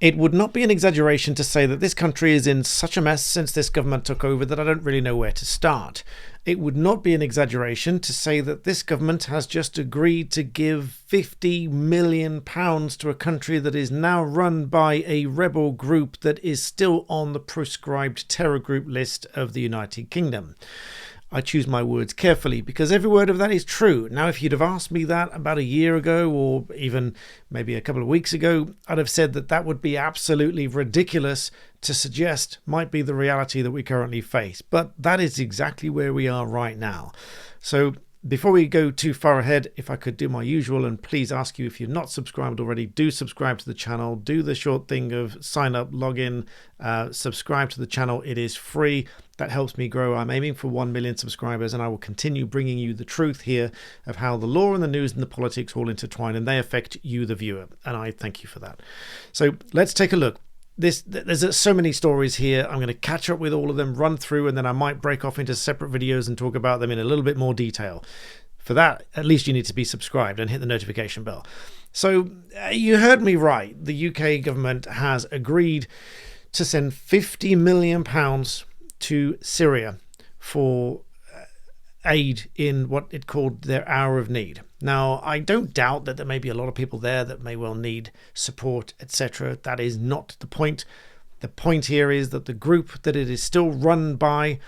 It would not be an exaggeration to say that this country is in such a mess since this government took over that I don't really know where to start. It would not be an exaggeration to say that this government has just agreed to give £50 million to a country that is now run by a rebel group that is still on the proscribed terror group list of the United Kingdom. I choose my words carefully because every word of that is true. Now, if you'd have asked me that about a year ago or even maybe a couple of weeks ago, I'd have said that that would be absolutely ridiculous to suggest might be the reality that we currently face. But that is exactly where we are right now. So before we go too far ahead, if I could do my usual and please ask you, if you're not subscribed already, do subscribe to the channel. Do the short thing of sign up, log in, subscribe to the channel. It is free. That helps me grow. I'm aiming for 1 million subscribers, and I will continue bringing you the truth here of how the law and the news and the politics all intertwine, and they affect you, the viewer. And I thank you for that. So let's take a look. There's so many stories here. I'm going to catch up with all of them, run through, and then I might break off into separate videos and talk about them in a little bit more detail. For that, at least you need to be subscribed and hit the notification bell. So you heard me right. The UK government has agreed to send £50 million to Syria for aid in what it called their hour of need. Now, I don't doubt that there may be a lot of people there that may well need support, etc. That is not the point. The point here is that the group that it is still run by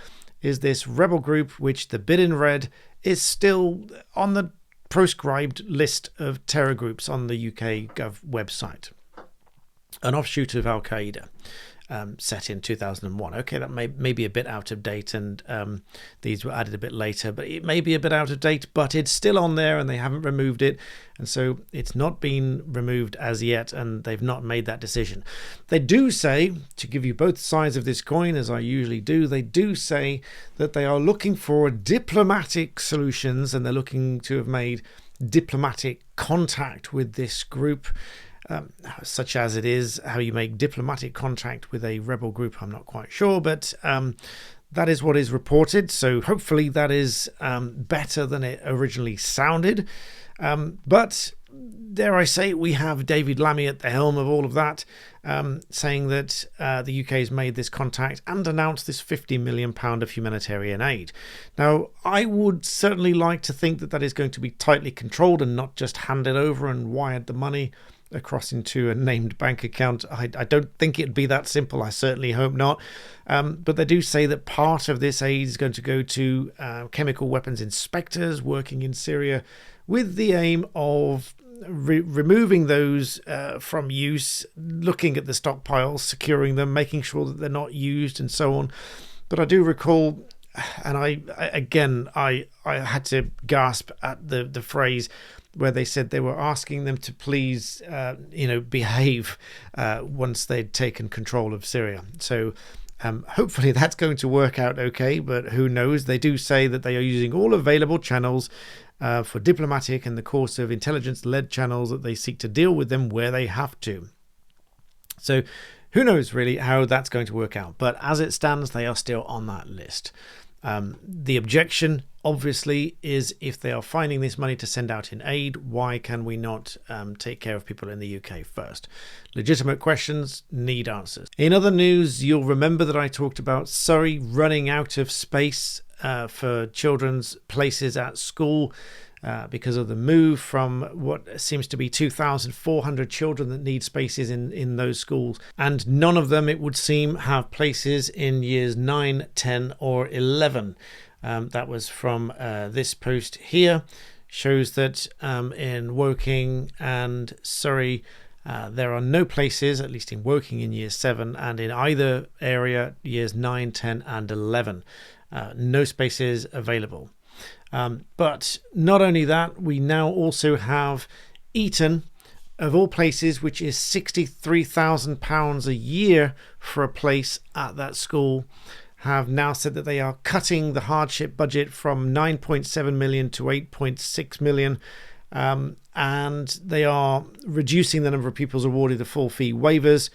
is this rebel group, which the bit in red is still on the proscribed list of terror groups on the UK Gov website. An offshoot of Al-Qaeda. Set in 2001. Okay, that may be a bit out of date, and these were added a bit later, but it may be a bit out of date, but it's still on there and they haven't removed it, and so it's not been removed as yet, and they've not made that decision. They do say, to give you both sides of this coin, as I usually do, they do say that they are looking for diplomatic solutions, and they're looking to have made diplomatic contact with this group. Such as it is, how you make diplomatic contact with a rebel group, I'm not quite sure, but that is what is reported. So hopefully that is better than it originally sounded. But dare I say, we have David Lammy at the helm of all of that, saying that the UK has made this contact and announced this £50 million of humanitarian aid. Now, I would certainly like to think that that is going to be tightly controlled and not just handed over and wired the money across into a named bank account. I don't think it'd be that simple. I certainly hope not. But they do say that part of this aid is going to go to chemical weapons inspectors working in Syria with the aim of removing those from use, looking at the stockpiles, securing them, making sure that they're not used and so on. But I do recall, and I had to gasp at the phrase where they said they were asking them to please, behave once they'd taken control of Syria. So hopefully that's going to work out okay, but who knows? They do say that they are using all available channels for diplomatic and the course of intelligence-led channels, that they seek to deal with them where they have to. So who knows really how that's going to work out? But as it stands, they are still on that list. The objection, obviously, is if they are finding this money to send out in aid, why can we not take care of people in the UK first? Legitimate questions need answers. In other news, you'll remember that I talked about Surrey running out of space for children's places at school because of the move from what seems to be 2,400 children that need spaces in those schools. And none of them, it would seem, have places in years 9, 10 or 11. That was from this post here. Shows that in Woking and Surrey, there are no places, at least in Woking in year 7, and in either area, years 9, 10 and 11. No spaces available. But not only that, we now also have Eton, of all places, which is £63,000 a year for a place at that school, have now said that they are cutting the hardship budget from 9.7 million to 8.6 million. And they are reducing the number of pupils awarded the full fee waivers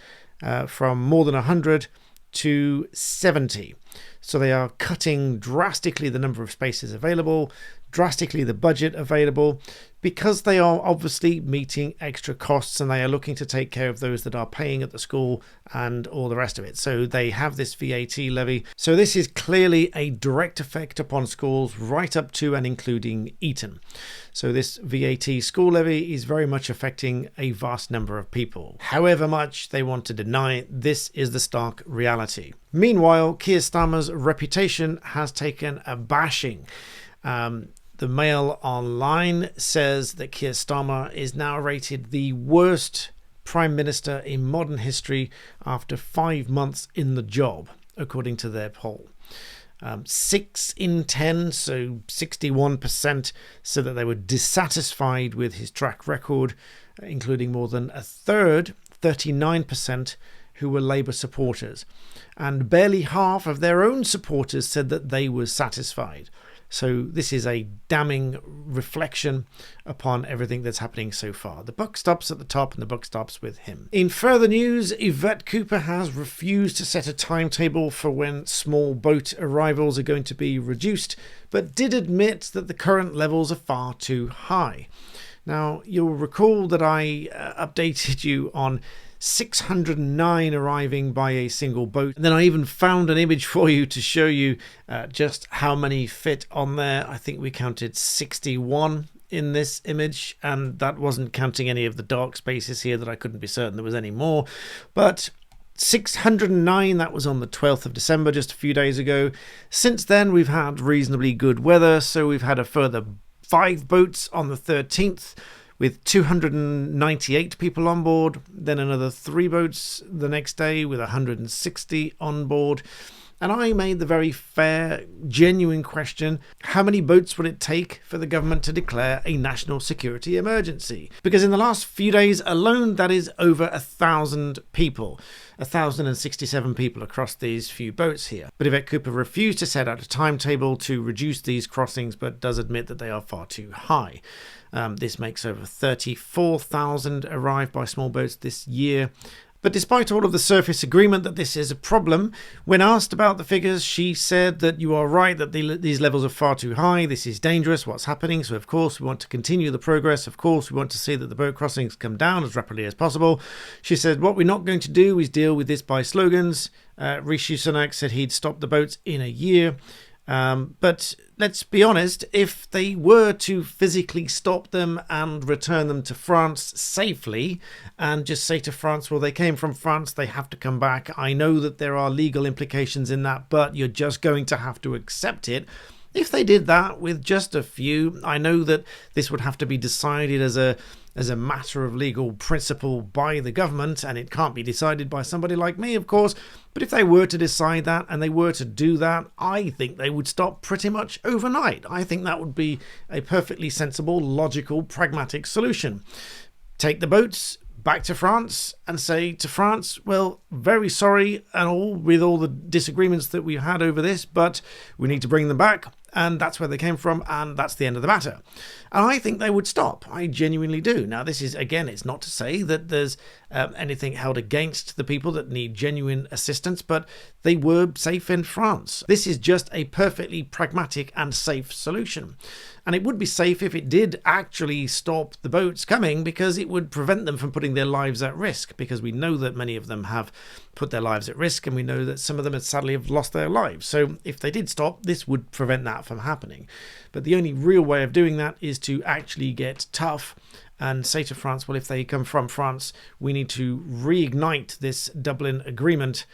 from more than 100 to 70. So they are cutting drastically the number of spaces available drastically the budget available, because they are obviously meeting extra costs and they are looking to take care of those that are paying at the school and all the rest of it. So they have this VAT levy. So this is clearly a direct effect upon schools right up to and including Eton. So this VAT school levy is very much affecting a vast number of people. However much they want to deny it, this is the stark reality. Meanwhile, Keir Starmer's reputation has taken a bashing. The Mail Online says that Keir Starmer is now rated the worst Prime Minister in modern history after 5 months in the job, according to their poll. 6 in 10, so 61%, said that they were dissatisfied with his track record, including more than a third, 39%, who were Labour supporters. And barely half of their own supporters said that they were satisfied. So this is a damning reflection upon everything that's happening so far. The buck stops at the top and the buck stops with him. In further news, Yvette Cooper has refused to set a timetable for when small boat arrivals are going to be reduced, but did admit that the current levels are far too high. Now, you'll recall that I updated you on 609 arriving by a single boat. And then I even found an image for you to show you just how many fit on there. I think we counted 61 in this image, and that wasn't counting any of the dark spaces here that I couldn't be certain there was any more. But 609, that was on the 12th of December, just a few days ago. Since then, we've had reasonably good weather, so we've had a further 5 boats on the 13th. With 298 people on board, then another 3 boats the next day with 160 on board. And I made the very fair, genuine question, how many boats would it take for the government to declare a national security emergency? Because in the last few days alone, that is over 1,000 people. 1,067 people across these few boats here. But Yvette Cooper refused to set out a timetable to reduce these crossings, but does admit that they are far too high. This makes over 34,000 arrive by small boats this year. But despite all of the surface agreement that this is a problem, when asked about the figures, she said that you are right, that these levels are far too high. This is dangerous, what's happening. So, of course, we want to continue the progress. Of course, we want to see that the boat crossings come down as rapidly as possible. She said, what we're not going to do is deal with this by slogans. Rishi Sunak said he'd stop the boats in a year. But let's be honest, if they were to physically stop them and return them to France safely and just say to France, well, they came from France, they have to come back. I know that there are legal implications in that, but you're just going to have to accept it. If they did that with just a few, I know that this would have to be decided as a matter of legal principle by the government, and it can't be decided by somebody like me, of course. But if they were to decide that and they were to do that, I think they would stop pretty much overnight. I think that would be a perfectly sensible, logical, pragmatic solution. Take the boats back to France and say to France, well, very sorry and all with all the disagreements that we've had over this, but we need to bring them back. And that's where they came from, and that's the end of the matter. And I think they would stop. I genuinely do. Now, this is, again, it's not to say that there's anything held against the people that need genuine assistance, but they were safe in France. This is just a perfectly pragmatic and safe solution. And it would be safe if it did actually stop the boats coming, because it would prevent them from putting their lives at risk, because we know that many of them have put their lives at risk, and we know that some of them sadly have lost their lives. So if they did stop, this would prevent that from happening. But the only real way of doing that is to actually get tough and say to France, well, if they come from France, we need to reignite this Dublin Agreement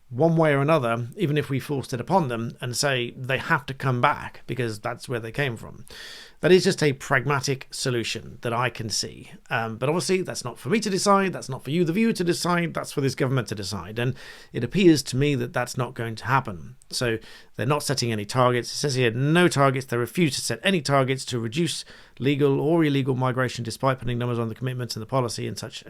one way or another, even if we forced it upon them, and say they have to come back because that's where they came from. That is just a pragmatic solution that I can see. But obviously, that's not for me to decide. That's not for you, the viewer, to decide. That's for this government to decide. And it appears to me that that's not going to happen. So they're not setting any targets. It says here, no targets. They refuse to set any targets to reduce legal or illegal migration, despite putting numbers on the commitments and the policy in such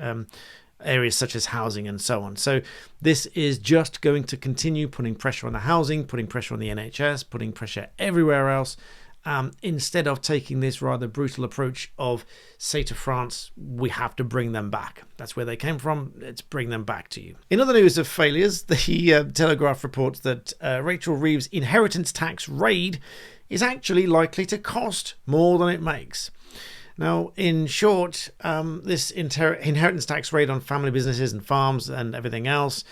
areas such as housing and so on. So this is just going to continue putting pressure on the housing, putting pressure on the NHS, putting pressure everywhere else, instead of taking this rather brutal approach of say to France, we have to bring them back. That's where they came from. Let's bring them back to you. In other news of failures, the Telegraph reports that Rachel Reeves' inheritance tax raid is actually likely to cost more than it makes. Now, in short, this inheritance tax rate on family businesses and farms and everything else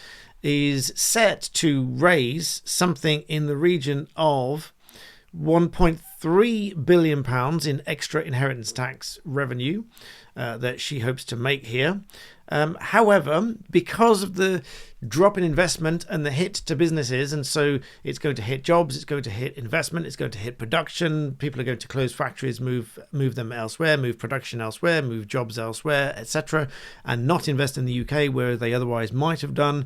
is set to raise something in the region of £1.3 billion in extra inheritance tax revenue that she hopes to make here. However, because of the drop in investment and the hit to businesses, and so it's going to hit jobs, it's going to hit investment, it's going to hit production. People are going to close factories, move them elsewhere, move production elsewhere, move jobs elsewhere, etc., and not invest in the UK where they otherwise might have done.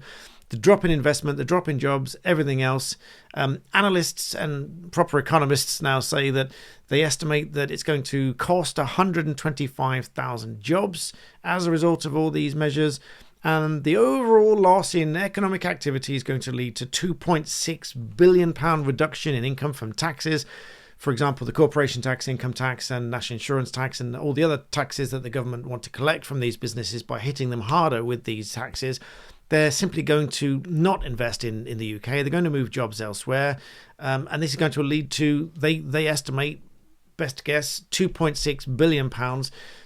The drop in investment, the drop in jobs, everything else. Analysts and proper economists now say that they estimate that it's going to cost 125,000 jobs as a result of all these measures. And the overall loss in economic activity is going to lead to £2.6 billion reduction in income from taxes. For example, the corporation tax, income tax, and national insurance tax, and all the other taxes that the government want to collect from these businesses by hitting them harder with these taxes. They're simply going to not invest in the UK. They're going to move jobs elsewhere. And this is going to lead to, they estimate, best guess, £2.6 billion.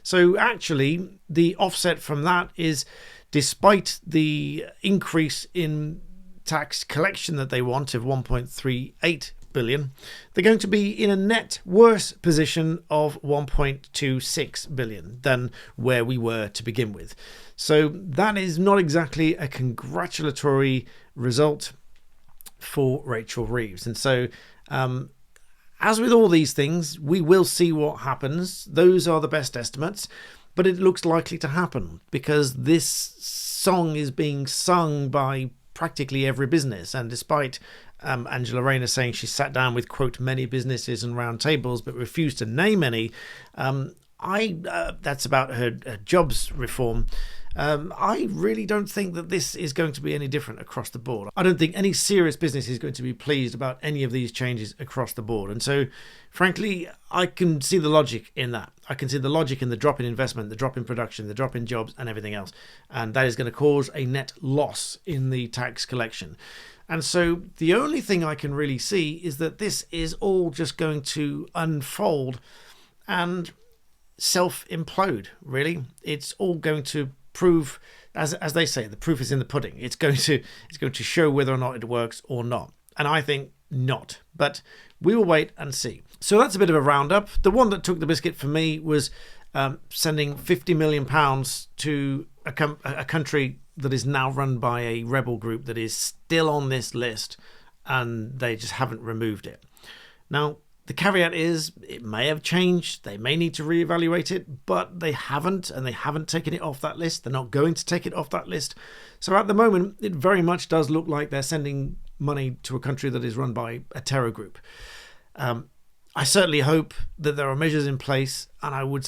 So actually, the offset from that is, despite the increase in tax collection that they want of 1.38 billion, they're going to be in a net worse position of 1.26 billion than where we were to begin with. So that is not exactly a congratulatory result for Rachel Reeves. And so as with all these things, we will see what happens. Those are the best estimates, but it looks likely to happen because this song is being sung by practically every business. And despite Angela Rayner saying she sat down with, quote, many businesses and round tables but refused to name any, that's about her jobs reform. I really don't think that this is going to be any different across the board. I don't think any serious business is going to be pleased about any of these changes across the board. And so, frankly, I can see the logic in that. I can see the logic in the drop in investment, the drop in production, the drop in jobs and everything else. And that is going to cause a net loss in the tax collection. And so the only thing I can really see is that this is all just going to unfold and self-implode, really. It's all going to prove, as they say, the proof is in the pudding. It's going to show whether or not it works or not. And I think not. But we will wait and see. So that's a bit of a roundup. The one that took the biscuit for me was sending £50 million to a country that is now run by a rebel group that is still on this list, and they just haven't removed it. Now, the caveat is it may have changed. They may need to reevaluate it, but they haven't, and they haven't taken it off that list. They're not going to take it off that list. So at the moment, it very much does look like they're sending money to a country that is run by a terror group. I certainly hope that there are measures in place, and I would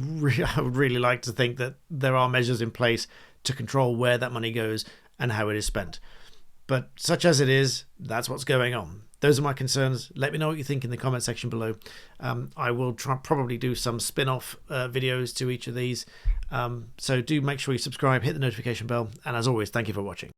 really like to think that there are measures in place to control where that money goes and how it is spent. But such as it is, that's what's going on. Those are my concerns. Let me know what you think in the comment section below. I will probably do some spin-off videos to each of these. So do make sure you subscribe, hit the notification bell, and as always, thank you for watching.